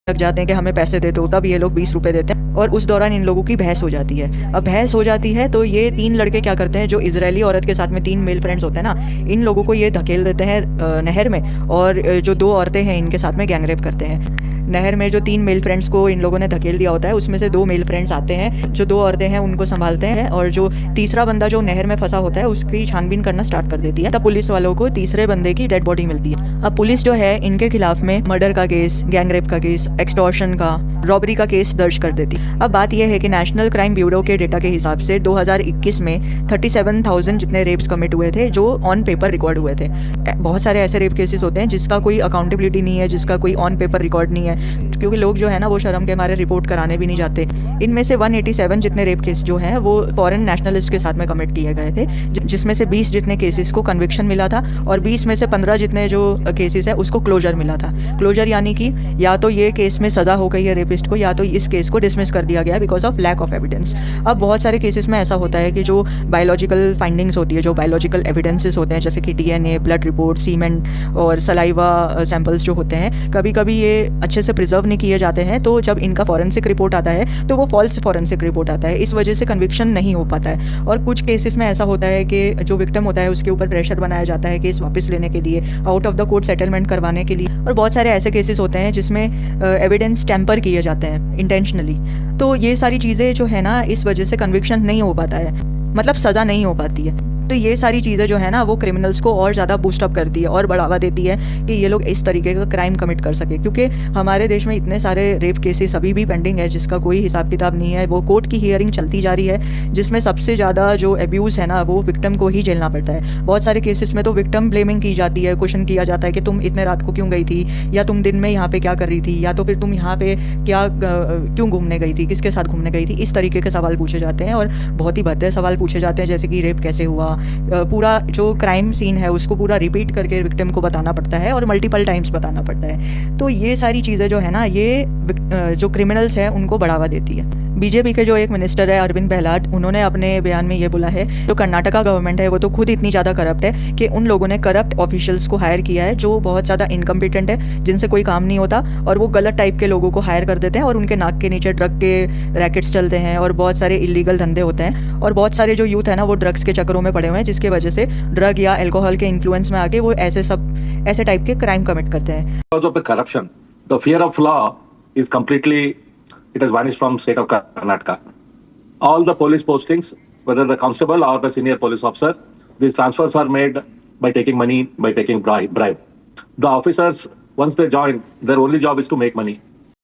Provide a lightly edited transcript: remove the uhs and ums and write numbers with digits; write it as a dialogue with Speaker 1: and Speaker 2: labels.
Speaker 1: लग जाते हैं कि हमें पैसे दे दो, तब ये लोग 20 रुपए देते हैं और उस दौरान इन लोगों की बहस हो जाती है। अब बहस हो जाती है तो ये 3 लड़के क्या करते हैं, जो इजरायली औरत के साथ में 3 मेल फ्रेंड्स होते हैं ना, इन लोगों को ये धकेल देते हैं नहर में, और जो 2 औरतें हैं इनके साथ में गैंगरेप करते हैं। नहर में जो 3 मेल फ्रेंड्स को इन लोगों ने धकेल दिया होता है, उसमें से 2 मेल फ्रेंड्स आते हैं, जो 2 औरतें हैं उनको संभालते हैं, और जो तीसरा बंदा जो नहर में फंसा होता है उसकी छानबीन करना स्टार्ट कर देती है। तब पुलिस वालों को तीसरे बंदे की डेड बॉडी मिलती है। अब पुलिस जो है इनके खिलाफ में मर्डर का केस, गैंगरेप का केस, एक्सटॉर्शन का, रॉबरी का केस दर्ज कर देती है। अब बात यह है कि नेशनल क्राइम ब्यूरो के डेटा के हिसाब से 2021 में 37,000 जितने रेप्स कमिट हुए थे, जो ऑन पेपर रिकॉर्ड हुए थे। बहुत सारे ऐसे रेप केसेस होते हैं जिसका कोई अकाउंटेबिलिटी नहीं है, जिसका कोई ऑन पेपर रिकॉर्ड नहीं है, क्योंकि लोग जो है ना वो शर्म के मारे रिपोर्ट कराने भी नहीं जाते। इनमें से 187 जितने रेप केस जो हैं वो फॉरेन नेशनलिस्ट के साथ में कमिट किए गए थे, जिसमें से 20 जितने केसेस को कन्विक्शन मिला था, और 20 में से 15 जितने जो केसेस है उसको क्लोजर मिला था। क्लोजर यानी कि या तो ये केस में सज़ा हो गई है रेपिस्ट को, या तो इस केस को डिसमिस कर दिया गया because of lack of evidence. अब बहुत सारे केसेस में ऐसा होता है कि जो बायोलॉजिकल फाइंडिंग्स होती है, जो बायोलॉजिकल एविडेंसेस होते हैं, जैसे कि DNA, ब्लड रिपोर्ट, सीमेन और सलाइवा सैंपल्स जो होते हैं, कभी कभी ये अच्छे से प्रिजर्व नहीं किए जाते हैं, तो जब इनका फॉरेंसिक रिपोर्ट आता है तो वो फॉल्स फॉरेंसिक रिपोर्ट आता है। इस वजह से कन्विक्शन नहीं हो पाता है। और कुछ केसेस में ऐसा होता है कि जो विक्टिम होता है उसके ऊपर प्रेशर बनाया जाता है केस वापस लेने के लिए, out of the court settlement करवाने के लिए। और बहुत सारे ऐसे केसेस होते हैं जिसमें एविडेंस टेम्पर किए जाते हैं इंटेंशनली। तो ये सारी चीज़ें जो है ना, इस वजह से कन्विक्शन नहीं हो पाता है, मतलब सज़ा नहीं हो पाती है। तो ये सारी चीज़ें जो है ना वो क्रिमिनल्स को और ज़्यादा बूस्टअप करती है और बढ़ावा देती है कि ये लोग इस तरीके का क्राइम कमिट कर सके। क्योंकि हमारे देश में इतने सारे रेप केसेस अभी भी पेंडिंग है जिसका कोई हिसाब किताब नहीं है। वो कोर्ट की हियरिंग चलती जा रही है, जिसमें सबसे ज़्यादा जो एब्यूज़ है ना वो विक्टिम को ही झेलना पड़ता है। बहुत सारे केसेस में तो विक्टिम ब्लेमिंग की जाती है, क्वेश्चन किया जाता है कि तुम इतने रात को क्यों गई थी, या तुम दिन में यहाँ पे क्या कर रही थी, या तो फिर तुम यहाँ पे क्यों घूमने गई थी, किसके साथ घूमने गई थी। इस तरीके के सवाल पूछे जाते हैं और बहुत ही भद्दे सवाल पूछे जाते हैं, जैसे कि रेप कैसे हुआ, पूरा जो क्राइम सीन है उसको पूरा रिपीट करके विक्टिम को बताना पड़ता है और मल्टीपल टाइम्स बताना पड़ता है। तो ये सारी चीज़ें जो है ना ये जो क्रिमिनल्स हैं उनको बढ़ावा देती है। बीजेपी के जो एक मिनिस्टर है अरविंद बहलाट, उन्होंने अपने बयान में ये बोला है, जो कर्नाटका गवर्नमेंट है वो तो खुद इतनी ज़्यादा करप्ट है कि उन लोगों ने करप्ट ऑफिशियल्स को हायर किया है जो बहुत ज़्यादा इनकम्पिटेंट है, जिनसे कोई काम नहीं होता, और वो गलत टाइप के लोगों को हायर कर देते हैं और उनके नाक के नीचे ड्रग के रैकेट्स चलते हैं और बहुत सारे इलीगल धंधे होते हैं। और बहुत सारे जो यूथ है ना वो ड्रग्स के चक्करों में पड़े हुए हैं, जिसकी वजह से ड्रग या एल्कोहल के इन्फ्लुएंस में आके वो ऐसे टाइप के क्राइम कमिट करते हैं।
Speaker 2: Because of the corruption, the fear of law is completely, it has vanished from state of Karnataka. All the police postings, whether the constable or the senior police officer, these transfers are made by taking money, by taking bribe. The officers, once they join, their only job is to make money.